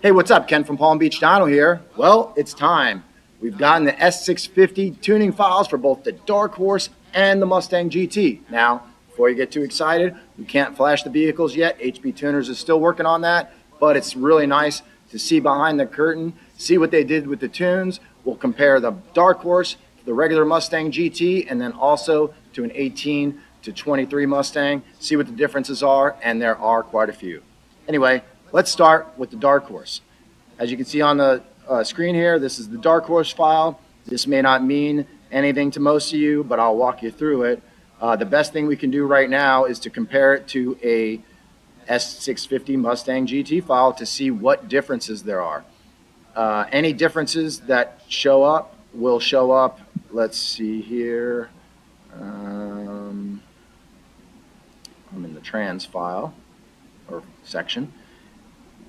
Hey, what's up? Ken from Palm Beach Dyno here. Well, it's time. We've gotten the S650 tuning files for both the Darkhorse and the Mustang GT. Now, before you get too excited, we can't flash the vehicles yet. HB Tuners is still working on that, but it's really nice to see behind the curtain, see what they did with the tunes. We'll compare the Darkhorse to the regular Mustang GT and then also to an 18 to 23 Mustang, see what the differences are, and there are quite a few. Anyway, let's start with the Darkhorse. As you can see on the screen here, this is the Darkhorse file. This may not mean anything to most of you, but I'll walk you through it. The best thing we can do right now is to compare it to a S650 Mustang GT file to see what differences there are. Any differences that show up will show up. Let's see here. I'm in the trans file or section.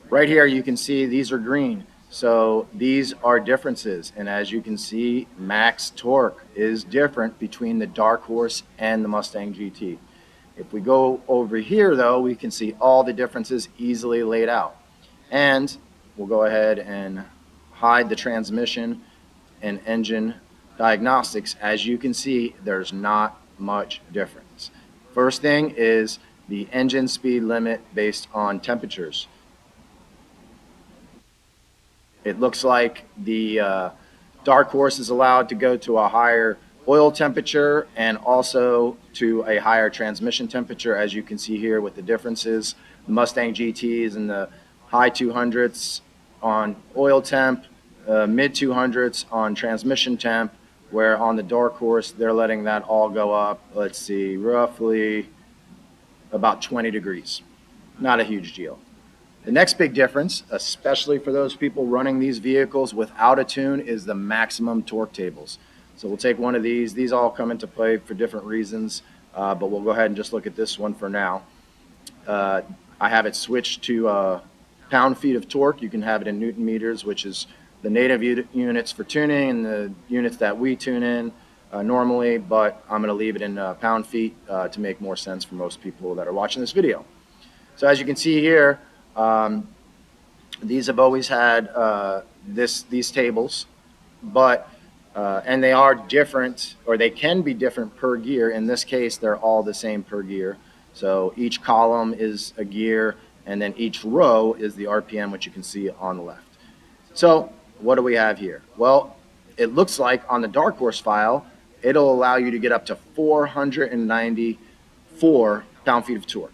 Right here you can see these are green, so these are differences, and as you can see, max torque is different between the Darkhorse and the Mustang GT. If we go over here though, we can see all the differences easily laid out, and we'll go ahead and hide the transmission and engine diagnostics. As you can see, there's not much difference. First thing is the engine speed limit based on temperatures. It looks like the Darkhorse is allowed to go to a higher oil temperature and also to a higher transmission temperature, as you can see here with the differences. The Mustang GT is in the high 200s on oil temp, mid 200s on transmission temp, where on the Darkhorse they're letting that all go up, let's see, roughly about 20 degrees. Not a huge deal. The next big difference, especially for those people running these vehicles without a tune, is the maximum torque tables. So we'll take one of these. These all come into play for different reasons, but we'll go ahead and just look at this one for now. I have it switched to pound-feet of torque. You can have it in Newton meters, which is the native units for tuning and the units that we tune in normally, but I'm going to leave it in pound-feet to make more sense for most people that are watching this video. So as you can see here, these have always had these tables, but and they are different, or they can be different per gear. In this case, they're all the same per gear. So each column is a gear, and then each row is the RPM, which you can see on the left. So what do we have here? Well, it looks like on the Darkhorse file, it'll allow you to get up to 494 pound-feet of torque.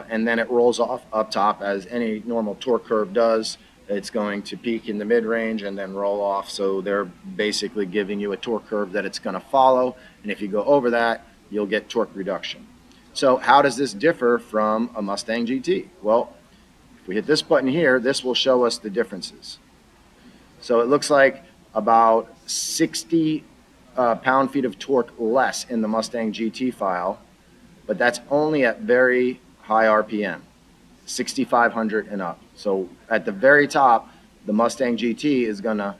And then it rolls off up top as any normal torque curve does. It's going to peak in the mid-range and then roll off. So they're basically giving you a torque curve that it's going to follow. And if you go over that, you'll get torque reduction. So how does this differ from a Mustang GT? Well, if we hit this button here, this will show us the differences. So it looks like about 60 pound-feet of torque less in the Mustang GT file, but that's only at very high RPM, 6,500 and up. So at the very top, the Mustang GT is going to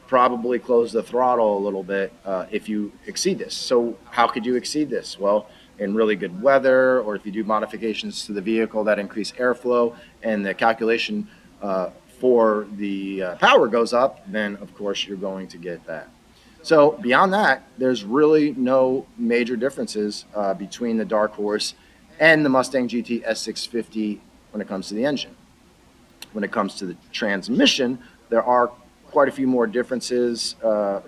probably close the throttle a little bit if you exceed this. So how could you exceed this? Well, in really good weather, or if you do modifications to the vehicle that increase airflow and the calculation for the power goes up, then of course you're going to get that. So beyond that, there's really no major differences between the Darkhorse and the Mustang GT S650 when it comes to the engine. When it comes to the transmission, there are quite a few more differences.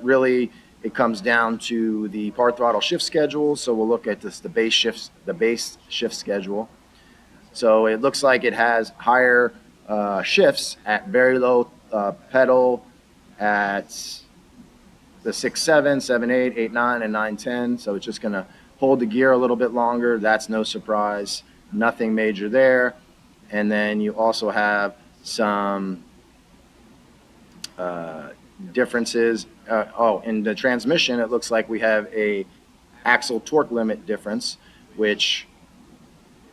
Really, it comes down to the part throttle shift schedule. So we'll look at this, the base shift schedule. So it looks like it has higher shifts at very low pedal at the 6.7, 7.8, 8.9, and 9.10. So it's just going to hold the gear a little bit longer. That's no surprise. Nothing major there. And then you also have some differences. In the transmission, it looks like we have a axle torque limit difference, which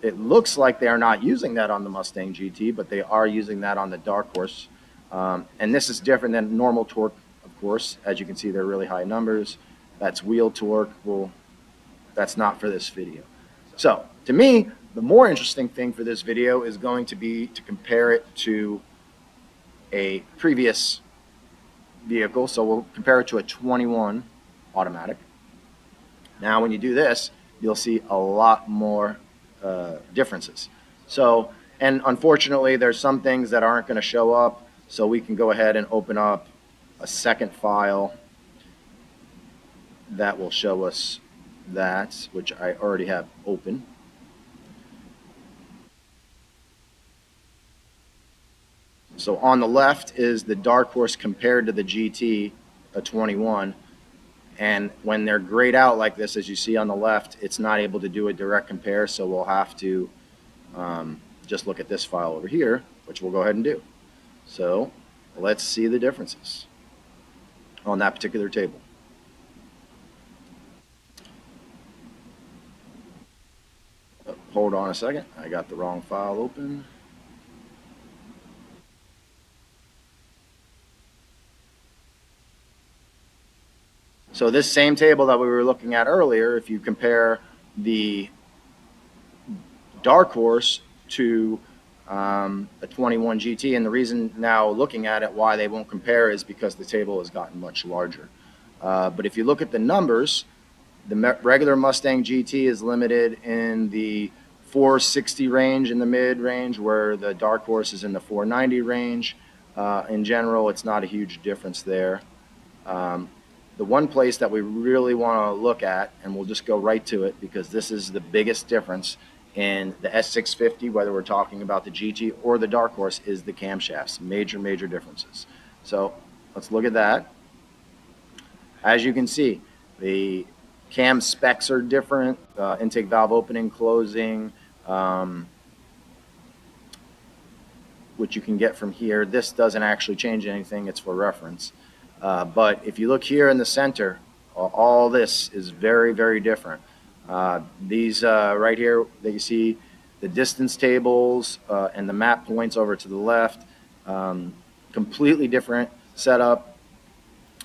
it looks like they are not using that on the Mustang GT, but they are using that on the Darkhorse. And this is different than normal torque, of course. As you can see, they're really high numbers. That's wheel torque. Well, that's not for this video. So to me, the more interesting thing for this video is going to be to compare it to a previous vehicle. So we'll compare it to a 21 automatic. Now, when you do this, you'll see a lot more differences. So, and unfortunately, there's some things that aren't going to show up. So we can go ahead and open up a second file that will show us that, which I already have open. So on the left is the Darkhorse compared to the GT, a 21. And when they're grayed out like this, as you see on the left, it's not able to do a direct compare. So we'll have to just look at this file over here, which we'll go ahead and do. So let's see the differences on that particular table. Hold on a second. I got the wrong file open. So this same table that we were looking at earlier, if you compare the Darkhorse to a 21 GT, and the reason now looking at it why they won't compare is because the table has gotten much larger. But if you look at the numbers, the regular Mustang GT is limited in the 460 range in the mid range, where the Darkhorse is in the 490 range. In general, it's not a huge difference there. The one place that we really want to look at, and we'll just go right to it because this is the biggest difference in the S650, whether we're talking about the GT or the Darkhorse, is the camshafts. Major, major differences. So let's look at that. As you can see, the cam specs are different, intake valve opening, closing, which you can get from here. This doesn't actually change anything, it's for reference. But if you look here in the center, all this is very, very different. These right here that you see, the distance tables and the map points over to the left, completely different setup.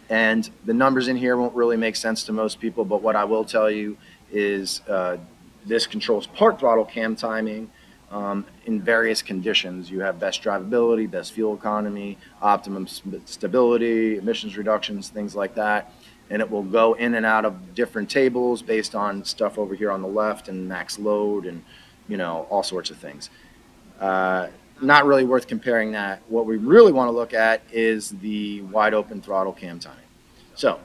And the numbers in here won't really make sense to most people, but what I will tell you is this controls part throttle cam timing in various conditions. You have best drivability, best fuel economy, optimum stability, emissions reductions, things like that. And it will go in and out of different tables based on stuff over here on the left and max load and, you know, all sorts of things. Not really worth comparing that. What we really want to look at is the wide open throttle cam timing. So,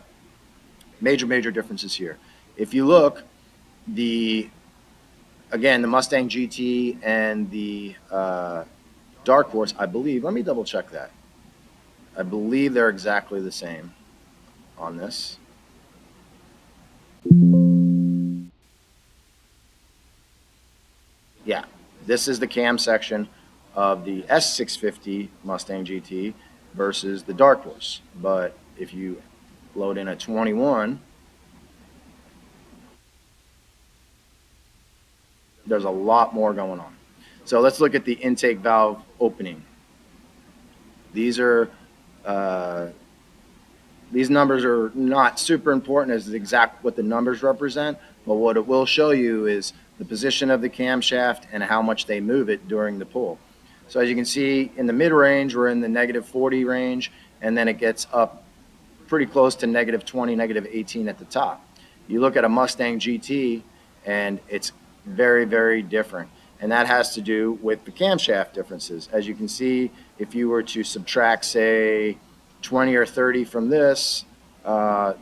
major differences here. If you look, again, the Mustang GT and the Darkhorse, I believe, let me double check that. I believe they're exactly the same on this. Yeah, this is the cam section of the S650 Mustang GT versus the Darkhorse. But if you load in a 21, there's a lot more going on. So let's look at the intake valve opening. These are these numbers are not super important as exact what the numbers represent, but what it will show you is the position of the camshaft and how much they move it during the pull. So as you can see, in the mid-range, we're in the -40 range, and then it gets up pretty close to -20, -18 at the top. You look at a Mustang GT, and it's very, very different. And that has to do with the camshaft differences. As you can see, if you were to subtract, say, 20 or 30 from this,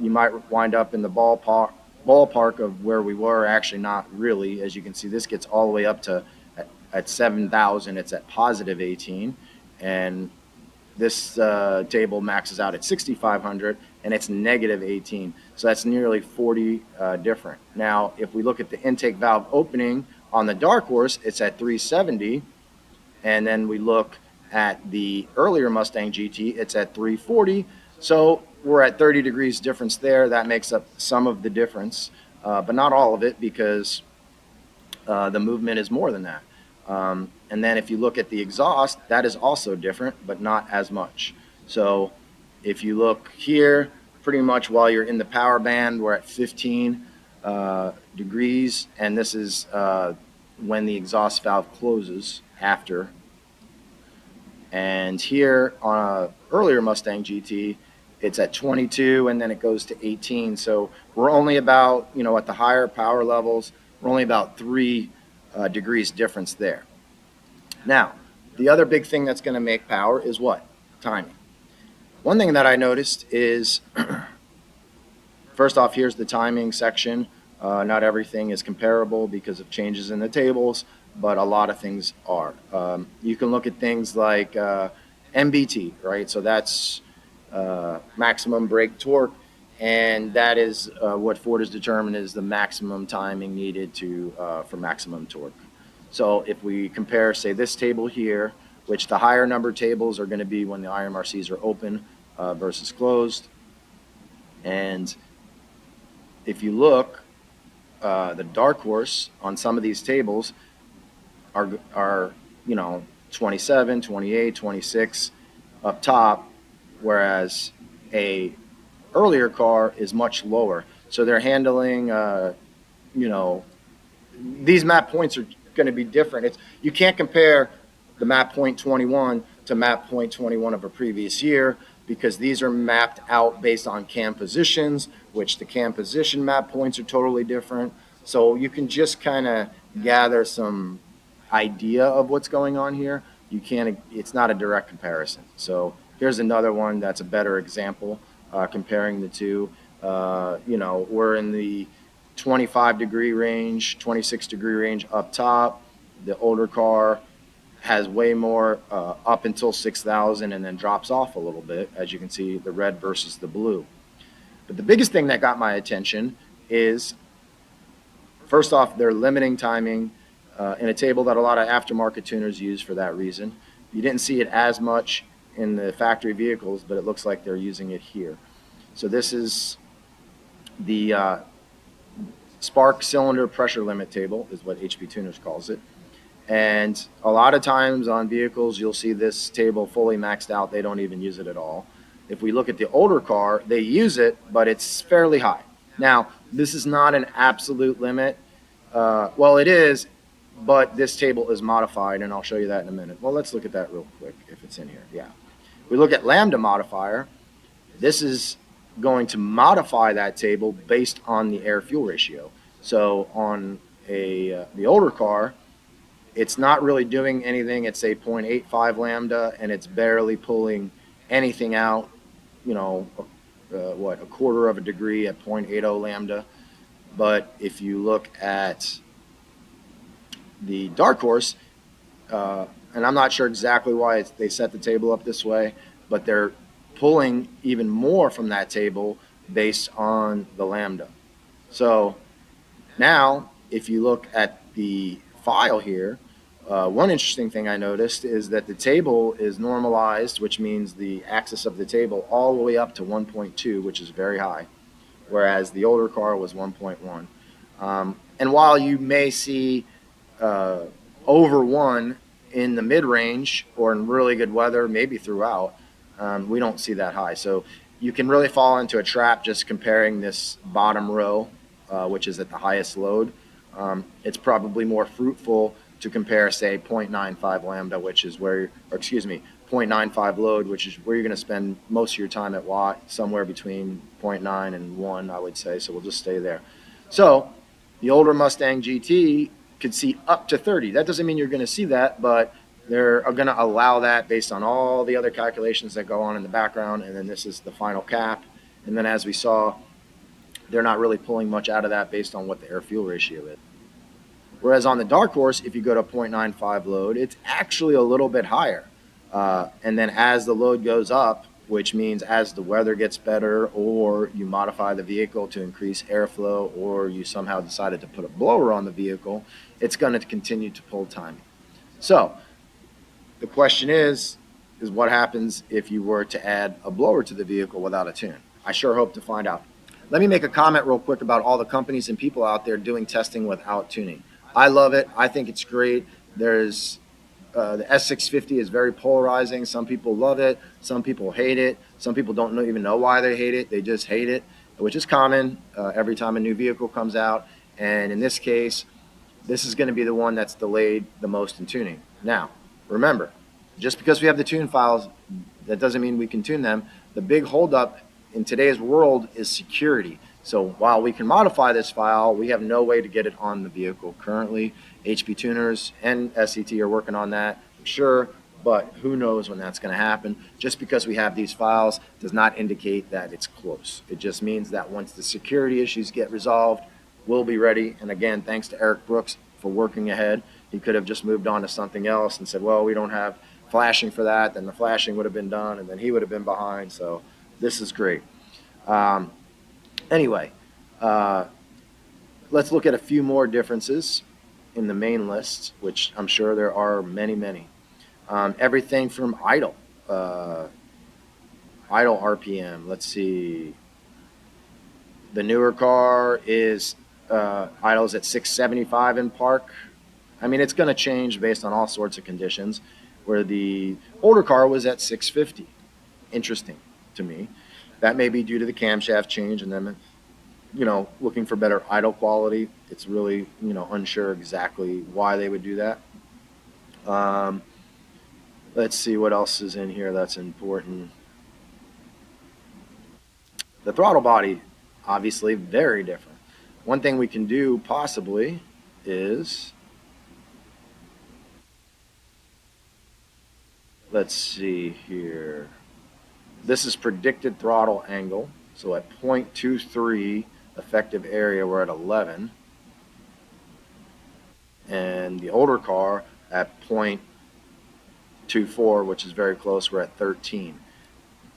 you might wind up in the ballpark of where we were. Actually, not really. As you can see, this gets all the way up to at 7,000. It's at +18, and this table maxes out at 6,500, and it's -18. So that's nearly 40 different. Now, if we look at the intake valve opening on the Darkhorse, it's at 370, and then we look at the earlier Mustang GT, it's at 340. So we're at 30 degrees difference there. That makes up some of the difference, but not all of it, because the movement is more than that. And then if you look at the exhaust, that is also different, but not as much. So if you look here, pretty much while you're in the power band, we're at 15 degrees, and this is when the exhaust valve closes after. And here on a earlier Mustang GT, it's at 22 and then it goes to 18. So we're only about, at the higher power levels, we're only about 3 degrees difference there. Now, the other big thing that's going to make power is what? Timing. One thing that I noticed is, first off, here's the timing section. Not everything is comparable because of changes in the tables, but a lot of things are. You can look at things like MBT, right? So that's maximum brake torque, and that is what Ford has determined is the maximum timing needed for maximum torque. So if we compare, say, this table here, which the higher number tables are going to be when the IMRCs are open versus closed, and if you look, the Darkhorse on some of these tables are 27, 28, 26 up top, whereas a earlier car is much lower. So they're handling, these map points are going to be different. You can't compare the map point 21 to map point 21 of a previous year because these are mapped out based on cam positions, which the cam position map points are totally different. So you can just kind of gather some idea of what's going on here. It's not a direct comparison. So here's another one that's a better example comparing the two. We're in the 25-degree range, 26-degree range up top. The older car has way more up until 6,000 and then drops off a little bit, as you can see, the red versus the blue. But the biggest thing that got my attention is, first off, they're limiting timing in a table that a lot of aftermarket tuners use for that reason. You didn't see it as much in the factory vehicles, but it looks like they're using it here. So this is the spark cylinder pressure limit table, is what HP Tuners calls it. And a lot of times on vehicles, you'll see this table fully maxed out. They don't even use it at all. If we look at the older car, they use it, but it's fairly high. Now, this is not an absolute limit. Well, it is, but this table is modified, and I'll show you that in a minute. Well, let's look at that real quick if it's in here. Yeah. We look at lambda modifier. This is going to modify that table based on the air-fuel ratio. So on the older car, it's not really doing anything. It's a 0.85 lambda, and it's barely pulling anything out, a quarter of a degree at 0.80 lambda. But if you look at the Darkhorse, and I'm not sure exactly why they set the table up this way, but they're pulling even more from that table based on the lambda. So now, if you look at the file here, one interesting thing I noticed is that the table is normalized, which means the axis of the table all the way up to 1.2, which is very high, whereas the older car was 1.1. And while you may see over 1 in the mid-range or in really good weather, maybe throughout, we don't see that high. So you can really fall into a trap just comparing this bottom row, which is at the highest load. It's probably more fruitful to compare, say, 0.95 lambda, which is 0.95 load, which is where you're going to spend most of your time at watt, somewhere between 0.9 and 1, I would say. So we'll just stay there. So the older Mustang GT could see up to 30. That doesn't mean you're going to see that, but they're going to allow that based on all the other calculations that go on in the background. And then this is the final cap. And then as we saw, they're not really pulling much out of that based on what the air-fuel ratio is. Whereas on the Darkhorse, if you go to 0.95 load, it's actually a little bit higher. And then as the load goes up, which means as the weather gets better, or you modify the vehicle to increase airflow, or you somehow decided to put a blower on the vehicle, it's going to continue to pull timing. So the question is what happens if you were to add a blower to the vehicle without a tune? I sure hope to find out. Let me make a comment real quick about all the companies and people out there doing testing without tuning. I love it. I think it's great. There's the S650 is very polarizing. Some people love it. Some people hate it. Some people don't even know why they hate it. They just hate it, which is common every time a new vehicle comes out. And in this case, this is going to be the one that's delayed the most in tuning. Now, remember, Just because we have the tune files, that doesn't mean we can tune them. The big holdup in today's world is security. So while we can modify this file, we have no way to get it on the vehicle currently. HP tuners and SCT are working on that, I'm sure, but who knows when that's going to happen. Just because we have these files does not indicate that it's close. It just means that once the security issues get resolved, we'll be ready. And again, thanks to Eric Brooks for working ahead. He could have just moved on to something else and said, well, we don't have flashing for that. Then the flashing would have been done, and then he would have been behind. So this is great. Um, anyway, uh, let's look at a few more differences in the main list, which I'm sure there are many, many. Everything from uh, idle RPM. Let's see. The newer car is idles at 675 in park. I mean, it's going to change based on all sorts of conditions. Where the older car was at 650. Interesting to me. That may be due to the camshaft change and then, looking for better idle quality. It's really, unsure exactly why they would do that. Um, let's see what else is in here that's important. The throttle body, obviously, very different. One thing we can do possibly is, let's see here. This is predicted throttle angle. So at 0.23 effective area, we're at 11. And the older car at 0.24, which is very close, we're at 13.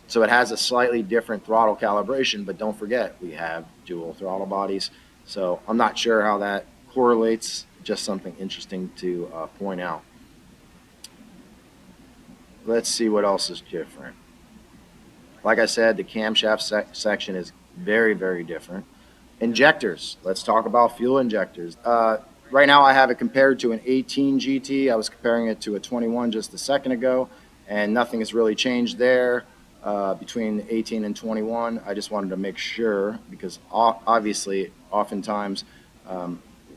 So it has a slightly different throttle calibration, but don't forget, we have dual throttle bodies. So I'm not sure how that correlates, just something interesting to point out. Let's see what else is different. Like I said, the camshaft section is very, very different. Injectors. Let's talk about fuel injectors. Right now I have it compared to an 18 GT. I was comparing it to a 21 just a second ago, and nothing has really changed there between 18 and 21. I just wanted to make sure because obviously oftentimes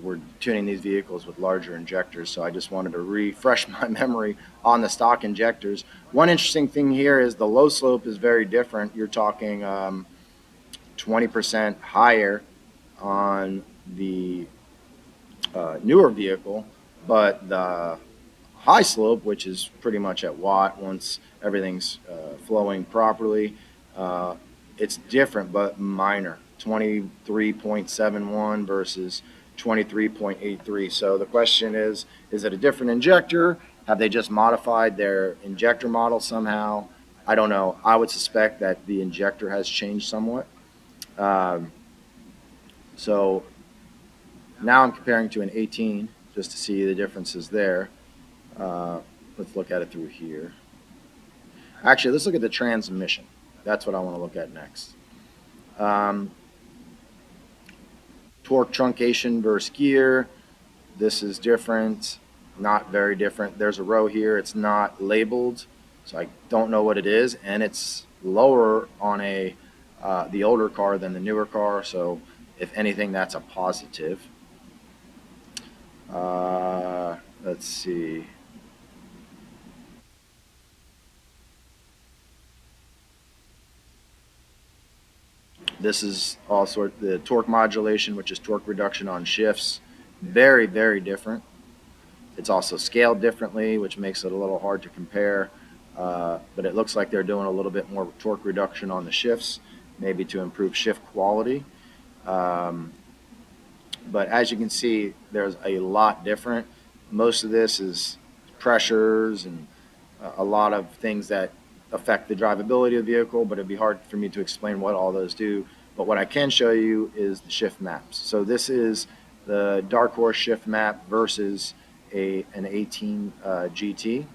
we're tuning these vehicles with larger injectors, so I just wanted to refresh my memory on the stock injectors. One interesting thing here is the low slope is very different. You're talking 20% higher on the newer vehicle, but the high slope, which is pretty much at watt once everything's flowing properly, it's different but minor, 23.71 versus 23.83. So the question is it a different injector? Have they just modified their injector model somehow? I don't know. I would suspect that the injector has changed somewhat. Um, so now I'm comparing to an 18 just to see the differences there. Let's look at it through here. Actually, let's look at the transmission. That's what I want to look at next. Um, torque truncation versus gear. This is different, not very different. There's a row here. It's not labeled, so I don't know what it is, and it's lower on the older car than the newer car. So if anything, that's a positive. Let's see. This is also the torque modulation, which is torque reduction on shifts. Very, very different. It's also scaled differently, which makes it a little hard to compare. But it looks like they're doing a little bit more torque reduction on the shifts, maybe to improve shift quality. But as you can see, there's a lot different. Most of this is pressures and a lot of things that affect the drivability of the vehicle, but it'd be hard for me to explain what all those do. But what I can show you is the shift maps. So this is the Darkhorse shift map versus an 18 GT.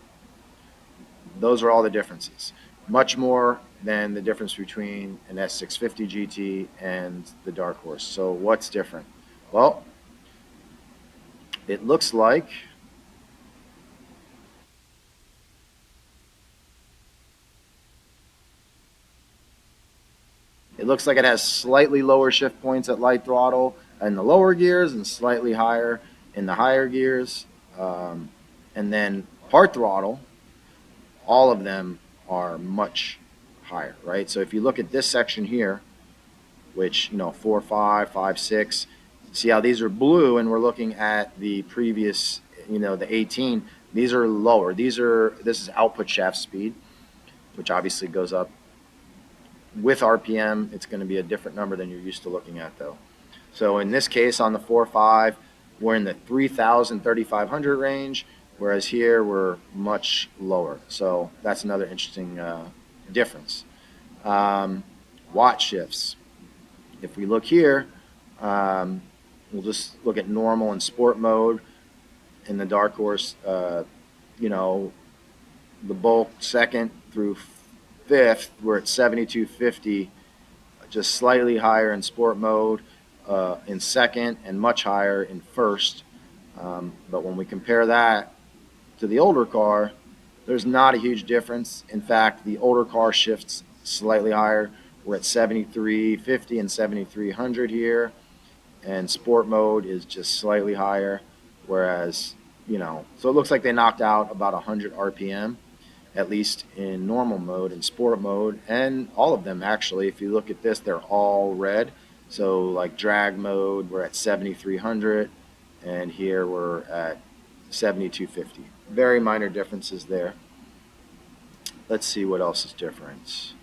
Those are all the differences. Much more than the difference between an S650 GT and the Darkhorse. So what's different? Well, it looks like it has slightly lower shift points at light throttle in the lower gears and slightly higher in the higher gears. And then part throttle, all of them are much higher, right? So if you look at this section here, which, 4.5, 5.6, see how these are blue, and we're looking at the previous, the 18. These are lower. This is output shaft speed, which obviously goes up with RPM. It's going to be a different number than you're used to looking at, though. So in this case, on the 4.5, we're in the 3,000, 3,500 range, whereas here we're much lower. So that's another interesting difference. Um, Watt shifts. If we look here, um, we'll just look at normal and sport mode in the Darkhorse. You know, the bulk second through fifth, we're at 7250, just slightly higher in sport mode in second, and much higher in first. But when we compare that to the older car, there's not a huge difference. In fact, the older car shifts slightly higher. We're at 7350 and 7300 here, and sport mode is just slightly higher. Whereas, so it looks like they knocked out about 100 RPM, at least in normal mode and sport mode, and all of them actually. If you look at this, they're all red. So like drag mode, we're at 7300, and here we're at 7250. Very minor differences there. Let's see what else is different.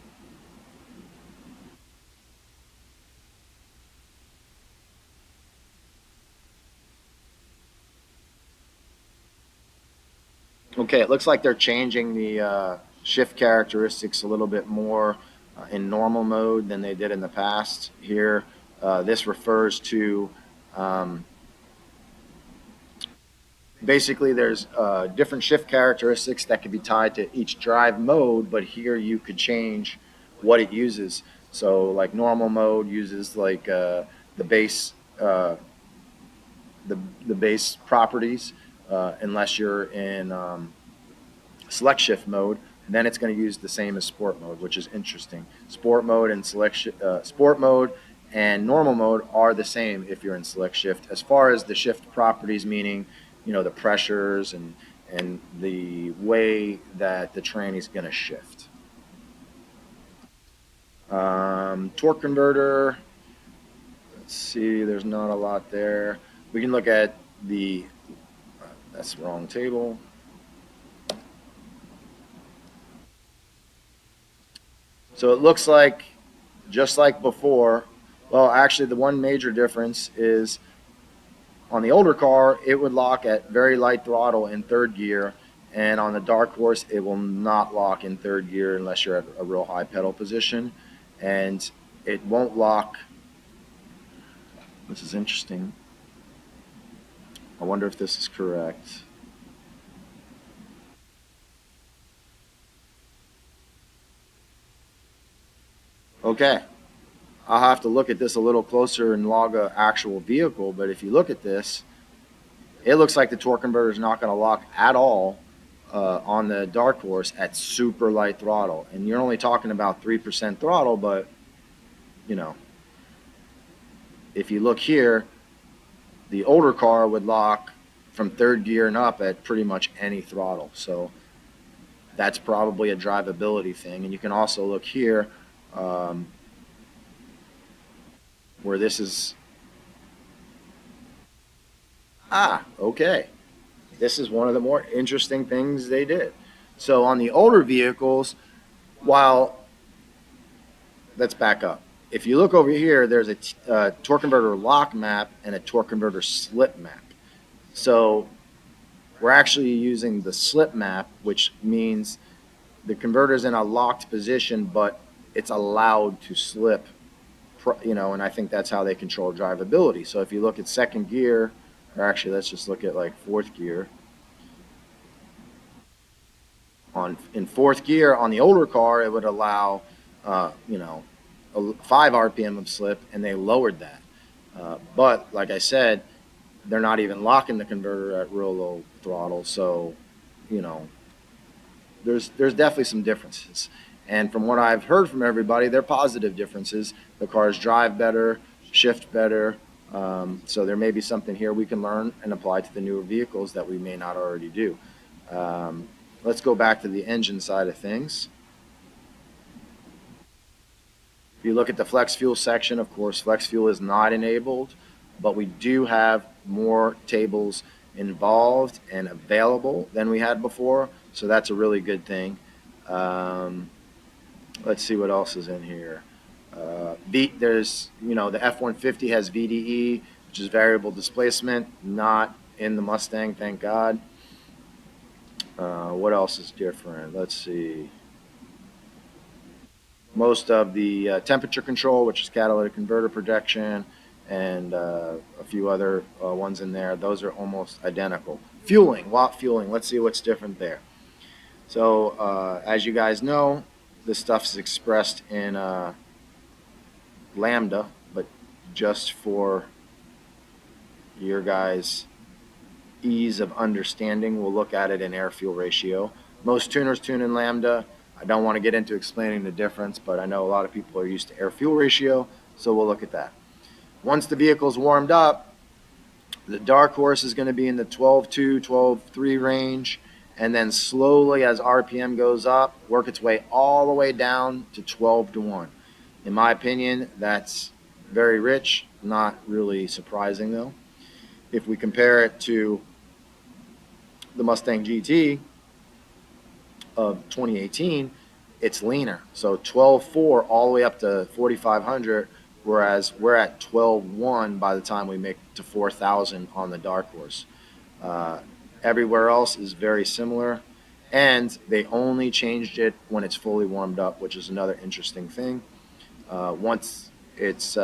Okay, it looks like they're changing the shift characteristics a little bit more in normal mode than they did in the past. Here, this refers to um, basically there's different shift characteristics that can be tied to each drive mode, but here you could change what it uses. So like normal mode uses like the base uh, the base properties, unless you're in select shift mode. And then it's going to use the same as sport mode, which is interesting. Sport mode and normal mode are the same if you're in select shift. As far as the shift properties, meaning the pressures and the way that the train is going to shift. Torque converter. Let's see. There's not a lot there. We can look at the. That's the wrong table. So it looks like, just like before, well, actually, the one major difference is on the older car, it would lock at very light throttle in third gear, and on the Darkhorse, it will not lock in third gear unless you're at a real high pedal position, and it won't lock. This is interesting. I wonder if this is correct. Okay, I'll have to look at this a little closer and log a actual vehicle, but if you look at this, it looks like the torque converter is not going to lock at all on the Darkhorse at super light throttle. And you're only talking about 3% throttle, but you know, if you look here, the older car would lock from third gear and up at pretty much any throttle. So that's probably a drivability thing. And you can also look here um, where this is, okay. This is one of the more interesting things they did. So on the older vehicles, while let's back up. If you look over here, there's a torque converter lock map and a torque converter slip map. So we're actually using the slip map, which means the converter's in a locked position, but it's allowed to slip, and I think that's how they control drivability. So if you look at second gear, or actually let's just look at like fourth gear. In fourth gear on the older car, it would allow, uh, you know, 5 RPM of slip, and they lowered that. But like I said, they're not even locking the converter at real low throttle, so you know there's definitely some differences. And from what I've heard from everybody, they're positive differences. The cars drive better, shift better. So there may be something here we can learn and apply to the newer vehicles that we may not already do. Um, Let's go back to the engine side of things. If you look at the flex fuel section, of course, flex fuel is not enabled, but we do have more tables involved and available than we had before, so that's a really good thing. Um, let's see what else is in here. There's, the F-150 has VDE, which is variable displacement, not in the Mustang, thank God. What else is different? Let's see. Most of the temperature control, which is catalytic converter protection, and a few other ones in there, those are almost identical. Fueling, watt fueling, let's see what's different there. So as you guys know, this stuff is expressed in lambda, but just for your guys' ease of understanding, we'll look at it in air-fuel ratio. Most tuners tune in lambda. I don't want to get into explaining the difference, but I know a lot of people are used to air-fuel ratio, so we'll look at that. Once the vehicle's warmed up, the Darkhorse is going to be in the 12.2, 12.3 range, and then slowly as RPM goes up, work its way all the way down to 12-1. In my opinion, that's very rich, not really surprising though. If we compare it to the Mustang GT of 2018, it's leaner. So 12.4 all the way up to 4,500, whereas we're at 12.1 by the time we make to 4,000 on the Darkhorse. Everywhere else is very similar, and they only changed it when it's fully warmed up, which is another interesting thing. Once it's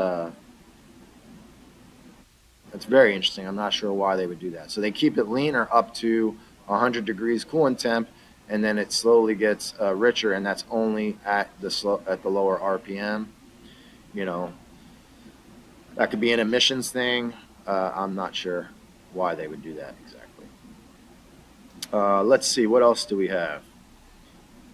very interesting. I'm not sure why they would do that. So they keep it leaner up to 100 degrees coolant temp, and then it slowly gets richer, and that's only at the lower RPM. You know, that could be an emissions thing. I'm not sure why they would do that exactly. Let's see, what else do we have?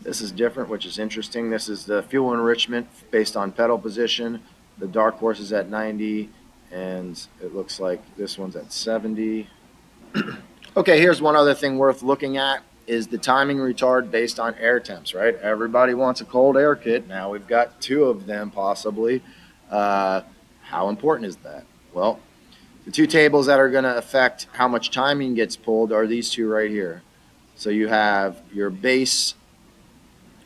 This is different, which is interesting. This is the fuel enrichment based on pedal position. The Darkhorse is at 90, and it looks like this one's at 70. Okay, here's one other thing worth looking at is the timing retard based on air temps, right? Everybody wants a cold air kit. Now we've got two of them possibly. How important is that? Well, the two tables that are going to affect how much timing gets pulled are these two right here. So you have your base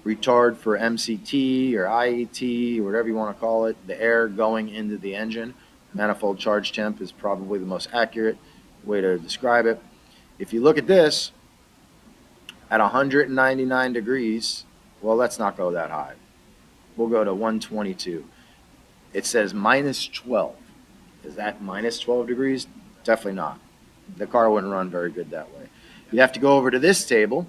retard for MCT or IET or whatever you want to call it, the air going into the engine. Manifold charge temp is probably the most accurate way to describe it. If you look at this, at 199 degrees, well, let's not go that high. We'll go to 122. It says minus 12. Is that minus 12 degrees? Definitely not. The car wouldn't run very good that way. You have to go over to this table,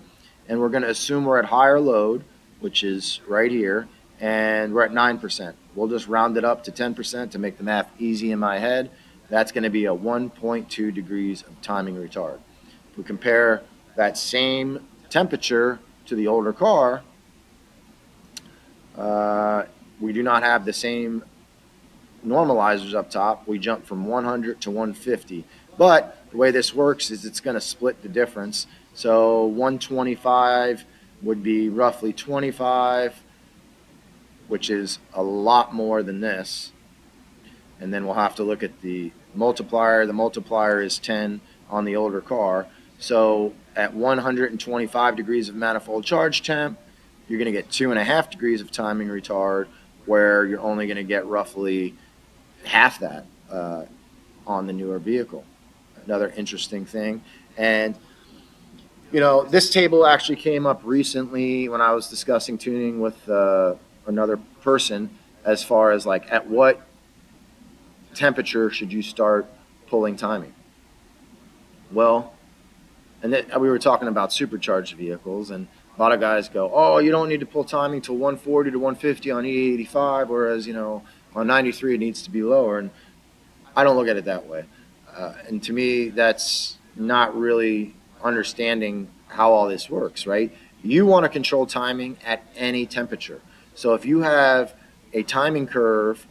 and we're going to assume we're at higher load, which is right here, and we're at 9%. We'll just round it up to 10% to make the math easy in my head. That's going to be a 1.2 degrees of timing retard. If we compare that same temperature to the older car, we do not have the same normalizers up top. We jump from 100 to 150. But the way this works is it's going to split the difference. So 125 would be roughly 25, which is a lot more than this. And then we'll have to look at the multiplier. The multiplier is 10 on the older car. So at 125 degrees of manifold charge temp, you're going to get 2.5 degrees of timing retard, where you're only going to get roughly half that on the newer vehicle. Another interesting thing. And this table actually came up recently when I was discussing tuning with another person, as far as like at what temperature should you start pulling timing. Well, and we were talking about supercharged vehicles, and a lot of guys go, oh, you don't need to pull timing till 140 to 150 on E85, whereas on 93 it needs to be lower. And I don't look at it that way. And to me, that's not really understanding how all this works, right? You want to control timing at any temperature. So if you have a timing curve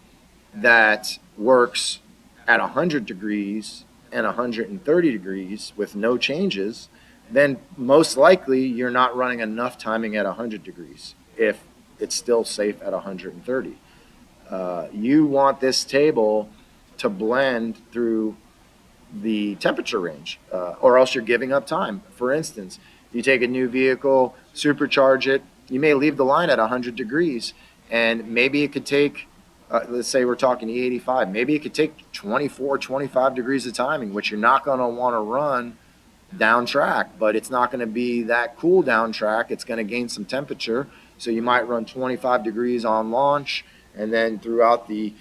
that works at 100 degrees and 130 degrees with no changes, then most likely you're not running enough timing at 100 degrees if it's still safe at 130. You want this table to blend through the temperature range, or else you're giving up time. For instance, you take a new vehicle, supercharge it, you may leave the line at 100 degrees, and maybe it could take, let's say we're talking E85, maybe it could take 24, 25 degrees of timing, which you're not going to want to run down track, but it's not going to be that cool down track. It's going to gain some temperature. So you might run 25 degrees on launch, and then throughout the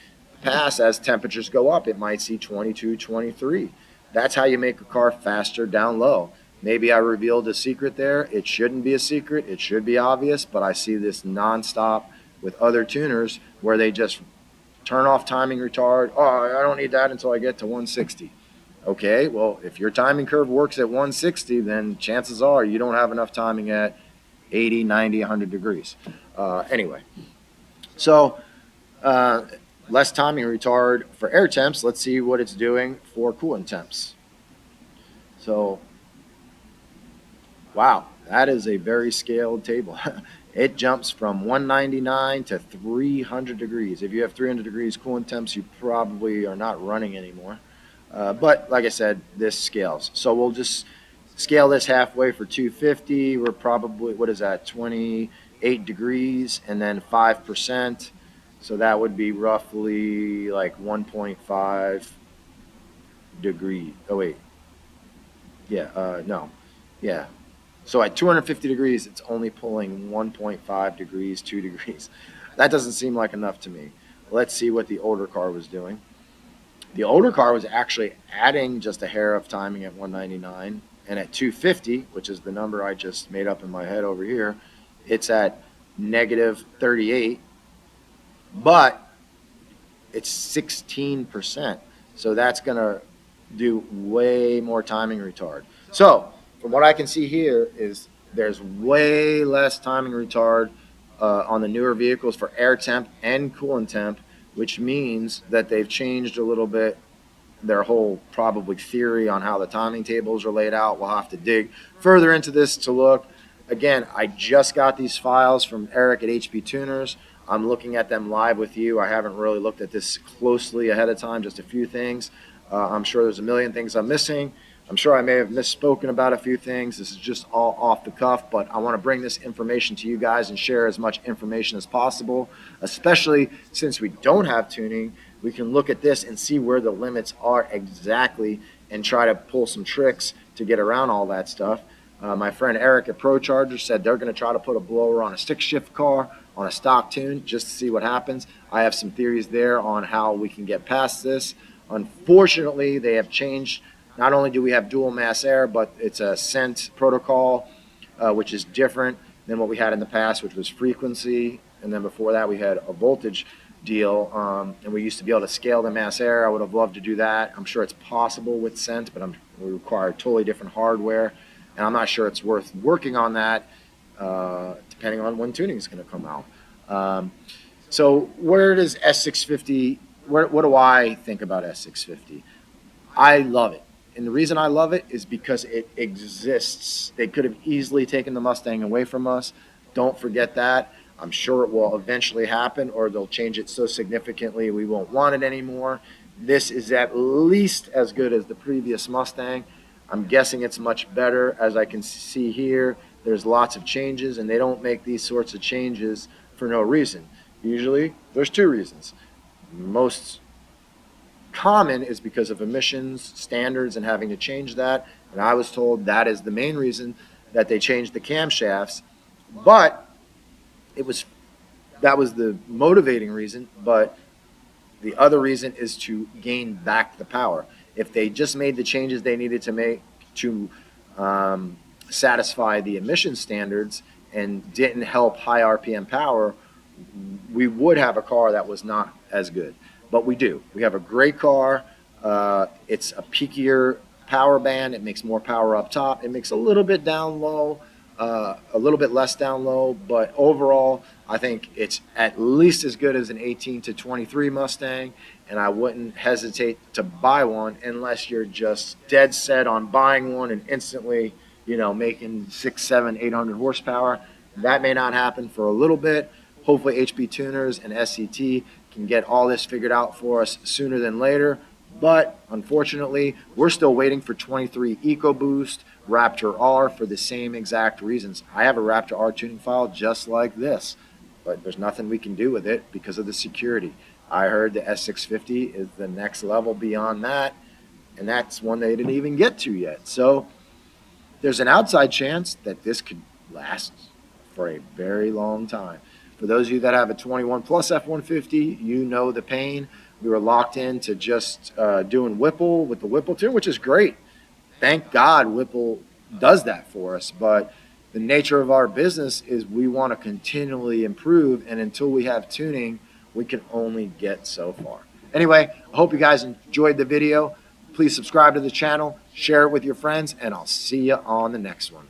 pass, as temperatures go up, it might see 22, 23. That's how you make a car faster down low. Maybe I revealed a secret there. It shouldn't be a secret. It should be obvious, but I see this nonstop with other tuners where they just turn off timing retard. Oh, I don't need that until I get to 160. Okay, well, if your timing curve works at 160, then chances are you don't have enough timing at 80, 90, 100 degrees. Anyway, so less timing retard for air temps. Let's see what it's doing for coolant temps. So, wow, that is a very scaled table. It jumps from 199 to 300 degrees. If you have 300 degrees coolant temps, you probably are not running anymore. But like I said, this scales. So we'll just scale this halfway for 250. We're probably, what is that, 28 degrees and then 5%. So that would be roughly like 1.5 degree. Oh, wait. Yeah, no. Yeah. So at 250 degrees, it's only pulling 1.5 degrees, 2 degrees. That doesn't seem like enough to me. Let's see what the older car was doing. The older car was actually adding just a hair of timing at 199, and at 250, which is the number I just made up in my head over here, it's at negative 38, but it's 16%. So that's going to do way more timing retard. So from what I can see here is there's way less timing retard on the newer vehicles for air temp and coolant temp, which means that they've changed a little bit their whole probably theory on how the timing tables are laid out. We'll have to dig further into this to look. Again, I just got these files from Eric at HP Tuners. I'm looking at them live with you. I haven't really looked at this closely ahead of time, just a few things. I'm sure there's a million things I'm missing. I'm sure I may have misspoken about a few things. This is just all off the cuff, but I want to bring this information to you guys and share as much information as possible, especially since we don't have tuning. We can look at this and see where the limits are exactly and try to pull some tricks to get around all that stuff. My friend Eric at Pro Charger said they're going to try to put a blower on a stick shift car on a stock tune just to see what happens. I have some theories there on how we can get past this. Unfortunately, they have changed. Not only do we have dual mass air, but it's a scent protocol, which is different than what we had in the past, which was frequency. And then before that, we had a voltage deal. And we used to be able to scale the mass air. I would have loved to do that. I'm sure it's possible with scent, but we require totally different hardware. And I'm not sure it's worth working on that, depending on when tuning is going to come out. So where does S650, what do I think about S650? I love it. And the reason I love it is because it exists. They could have easily taken the Mustang away from us. Don't forget that. I'm sure it will eventually happen, or they'll change it so significantly we won't want it anymore. This is at least as good as the previous Mustang. I'm guessing it's much better. As I can see here, there's lots of changes, and they don't make these sorts of changes for no reason. Usually, there's two reasons. Most common is because of emissions standards and having to change that, and I was told that is the main reason that they changed the camshafts, but that was the motivating reason. But the other reason is to gain back the power. If they just made the changes they needed to make to satisfy the emission standards and didn't help high RPM power, we would have a car that was not as good. But we do. We have a great car. It's a peakier power band. It makes more power up top. It makes a little bit down low, a little bit less down low. But overall, I think it's at least as good as an 18 to 23 Mustang. And I wouldn't hesitate to buy one unless you're just dead set on buying one and instantly, making 6, 7, 800 horsepower. That may not happen for a little bit. Hopefully HP Tuners and SCT can get all this figured out for us sooner than later. But unfortunately, we're still waiting for 23 EcoBoost Raptor R for the same exact reasons. I have a Raptor R tuning file just like this, but there's nothing we can do with it because of the security. I heard the S650 is the next level beyond that, and that's one they didn't even get to yet. So there's an outside chance that this could last for a very long time. For those of you that have a 21 plus F-150, you know the pain. We were locked into just doing Whipple with the Whipple tune, which is great. Thank God Whipple does that for us. But the nature of our business is we want to continually improve, and until we have tuning, we can only get so far. Anyway, I hope you guys enjoyed the video. Please subscribe to the channel, share it with your friends, and I'll see you on the next one.